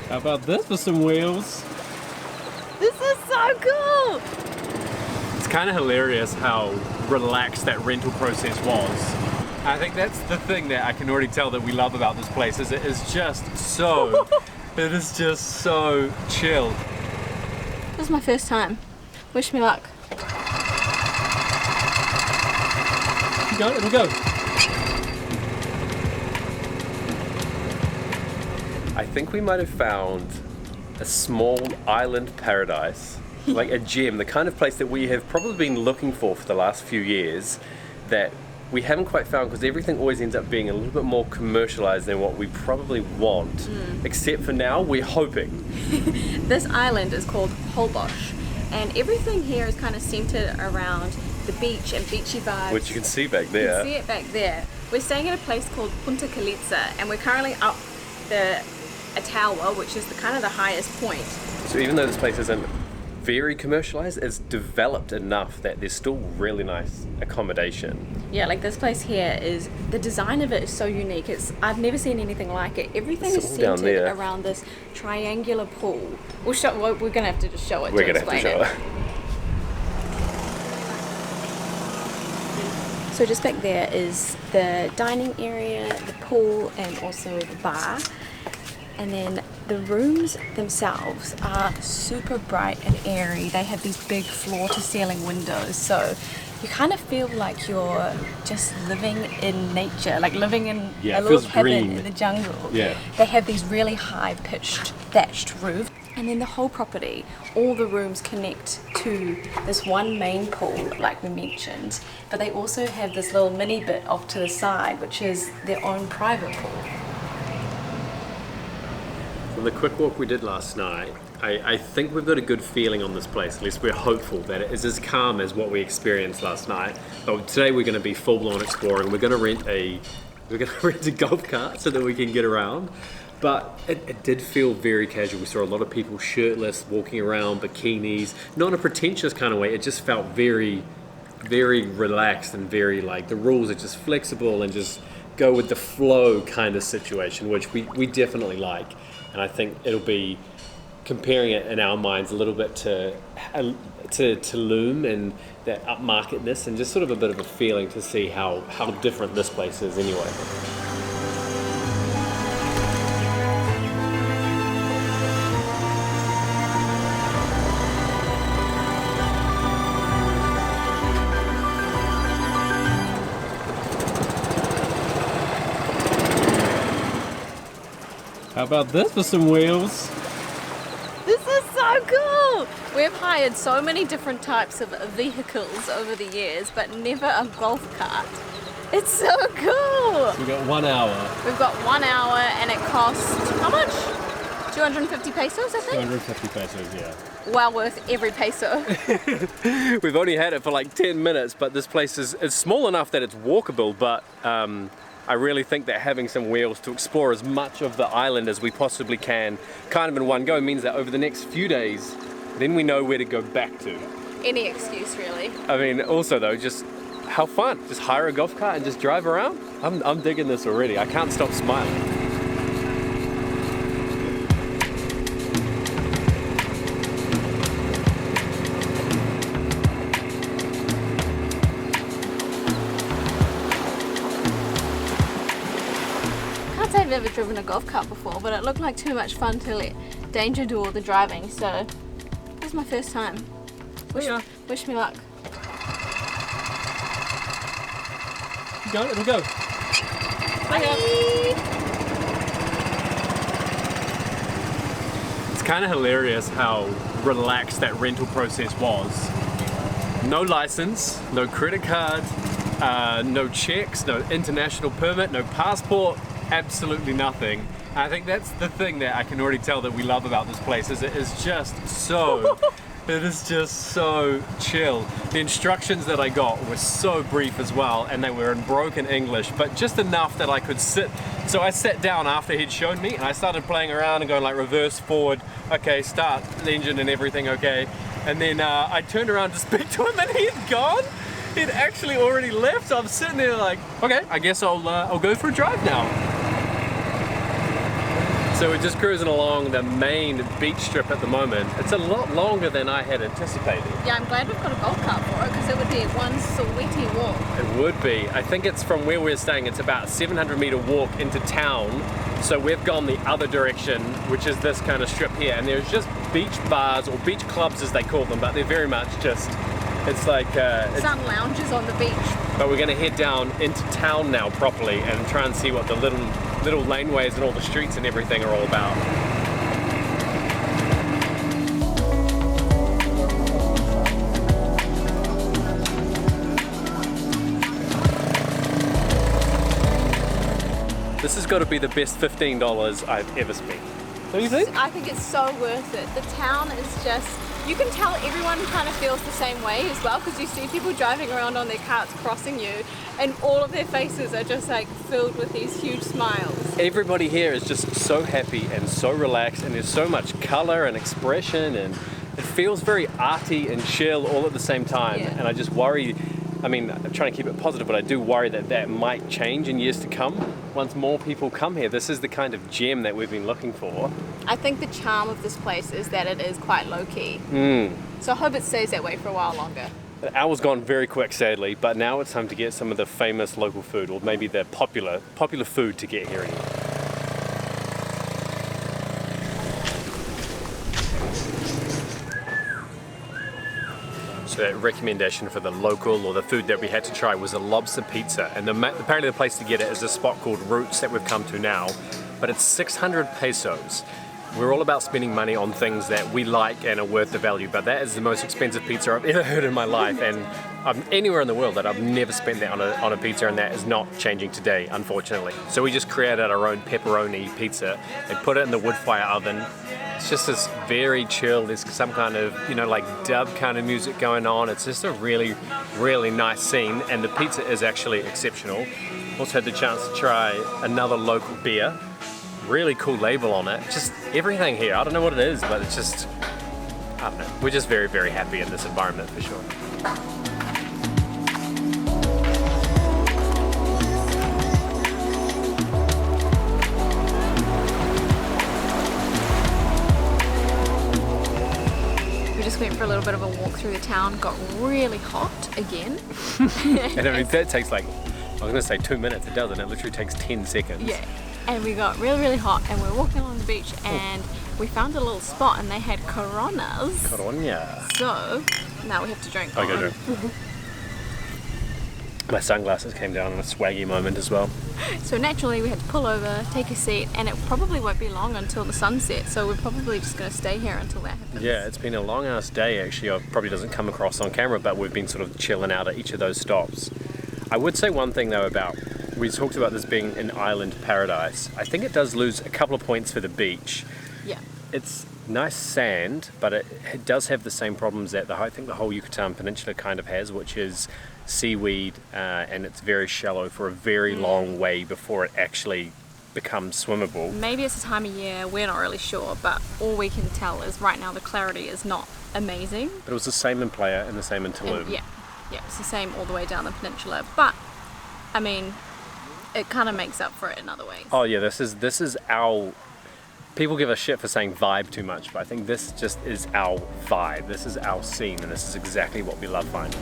How about this for some wheels? This is so cool! It's kind of hilarious how relaxed that rental process was. I think that's the thing that I can already tell that we love about this place, is it is just so, it is just so chill. This is my first time. Wish me luck. Go, it'll go. I think we might have found a small island paradise, like a gem, the kind of place that we have probably been looking for the last few years, that we haven't quite found because everything always ends up being a little bit more commercialized than what we probably want. Except for now, we're hoping. This island is called Holbox, and everything here is kind of centered around the beach and beachy vibes. Which you can see back there. You can see it back there. We're staying at a place called Punta Caliza, and we're currently up a tower, which is kind of the highest point. So even though this place isn't very commercialized, it's developed enough that there's still really nice accommodation. Yeah, like this place here is, the design of it is so unique. I've never seen anything like it. Everything is centered around this triangular pool. We're gonna have to just show it. We're gonna have to show it. So just back there is the dining area, the pool, and also the bar. And then the rooms themselves are super bright and airy. They have these big floor-to-ceiling windows, so you kind of feel like you're just living in nature, like living in a little cabin in the jungle. Yeah. They have these really high-pitched thatched roofs. And then the whole property, all the rooms connect to this one main pool, like we mentioned, but they also have this little mini bit off to the side, which is their own private pool. From the quick walk we did last night, I think we've got a good feeling on this place. At least we're hopeful that it is as calm as what we experienced last night. But today we're going to be full-blown exploring. We're going to rent a golf cart so that we can get around. But it did feel very casual. We saw a lot of people shirtless, walking around, bikinis, not in a pretentious kind of way. It just felt very, very relaxed and very like the rules are just flexible and just go with the flow kind of situation, which we definitely like. And I think it'll be comparing it in our minds a little bit to Tulum and that upmarketness, and just sort of a bit of a feeling to see how different this place is anyway. How about this for some wheels? This is so cool! We've hired so many different types of vehicles over the years, but never a golf cart. It's so cool! So we've got 1 hour. We've got 1 hour and it costs, how much? 250 pesos, I think? 250 pesos, yeah. Well worth every peso. We've only had it for like 10 minutes, but this place is small enough that it's walkable, but I really think that having some wheels to explore as much of the island as we possibly can, kind of in one go, means that over the next few days, then we know where to go back to. Any excuse, really. I mean, also though, just how fun. Just hire a golf cart and just drive around. I'm digging this already. I can't stop smiling. I've never driven a golf cart before, but it looked like too much fun to let Danger do all the driving, so this is my first time. Wish me luck. Go, it'll go. Bye. It's kind of hilarious how relaxed that rental process was. No license, no credit card, no checks, no international permit, no passport. Absolutely nothing. I think that's the thing that I can already tell that we love about this place, is it is just so, it is just so chill. The instructions that I got were so brief as well, and they were in broken English, but just enough that I could sit. So I sat down after he'd shown me, and I started playing around and going like reverse, forward, okay, start the engine and everything, okay. And then I turned around to speak to him and he had gone. He'd actually already left, so I'm sitting there like, okay, I guess I'll go for a drive now. So we're just cruising along the main beach strip at the moment. It's a lot longer than I had anticipated. Yeah, I'm glad we've got a golf cart for it because it would be one sweaty walk. It would be. I think it's from where we're staying, it's about a 700-meter walk into town. So we've gone the other direction, which is this kind of strip here. And there's just beach bars, or beach clubs as they call them, but they're very much just, it's like... sun lounges on the beach. But we're going to head down into town now properly and try and see what the little laneways and all the streets and everything are all about. This has got to be the best $15 I've ever spent. Don't you think? I think it's so worth it. The town is just, you can tell everyone kind of feels the same way as well, because you see people driving around on their carts crossing you and all of their faces are just like filled with these huge smiles. Everybody here is just so happy and so relaxed, and there's so much color and expression, and it feels very arty and chill all at the same time. Yeah. And I just worry, I mean, I'm trying to keep it positive, but I do worry that that might change in years to come. Once more people come here, this is the kind of gem that we've been looking for. I think the charm of this place is that it is quite low-key. So I hope it stays that way for a while longer. The hour's gone very quick, sadly, but now it's time to get some of the famous local food, or maybe the popular food to get here. So that recommendation for the local, or the food that we had to try, was a lobster pizza, and apparently the place to get it is a spot called Roots that we've come to now, but it's 600 pesos. We're all about spending money on things that we like and are worth the value, but that is the most expensive pizza I've ever heard in my life, and anywhere in the world that I've never spent that on a pizza, and that is not changing today, unfortunately. So we just created our own pepperoni pizza and put it in the wood fire oven. It's just this very chill, there's some kind of, you know, like dub kind of music going on. It's just a really, really nice scene, and the pizza is actually exceptional. Also had the chance to try another local beer. Really cool label on it. Just everything here. I don't know what it is, but it's just, I don't know. We're just very, very happy in this environment for sure. We just went for a little bit of a walk through the town, got really hot again. And I mean, that takes like, I was gonna say 2 minutes, it doesn't. It literally takes 10 seconds. Yeah. And we got really, really hot, and we were walking along the beach, and we found a little spot, and they had Coronas. Corona. So now we have to drink. Okay, drink. My sunglasses came down in a swaggy moment as well. So naturally we had to pull over, take a seat, and it probably won't be long until the sunset, so we're probably just going to stay here until that happens. Yeah, it's been a long ass day actually. It probably doesn't come across on camera, but we've been sort of chilling out at each of those stops. I would say one thing though about, we talked about this being an island paradise. I think it does lose a couple of points for the beach. Yeah. It's nice sand, but it does have the same problems that I think the whole Yucatan Peninsula kind of has, which is seaweed, and it's very shallow for a very long way before it actually becomes swimmable. Maybe it's the time of year, we're not really sure, but all we can tell is right now the clarity is not amazing. But it was the same in Playa and the same in Tulum. And yeah, it's the same all the way down the peninsula, but I mean, it kind of makes up for it in other ways. Oh yeah, this is our, people give a shit for saying vibe too much, but I think this just is our vibe. This is our scene, and this is exactly what we love finding.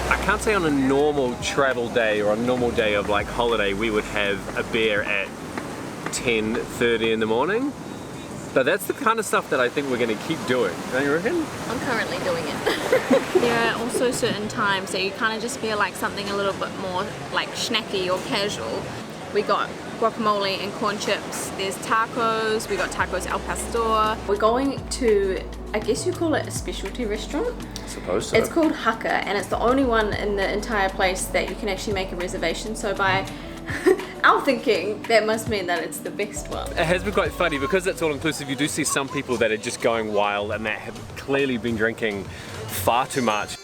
I can't say on a normal travel day or a normal day of like holiday we would have a beer at 10:30 in the morning, but that's the kind of stuff that I think we're going to keep doing, don't you reckon? I'm currently doing it. There are also certain times that you kind of just feel like something a little bit more like snacky or casual. We got guacamole and corn chips, there's tacos, we got tacos al pastor. We're going to, I guess you call it a specialty restaurant. Suppose so. It's called Haka, and it's the only one in the entire place that you can actually make a reservation. So by our thinking, that must mean that it's the best one. It has been quite funny because it's all inclusive. You do see some people that are just going wild and that have clearly been drinking far too much.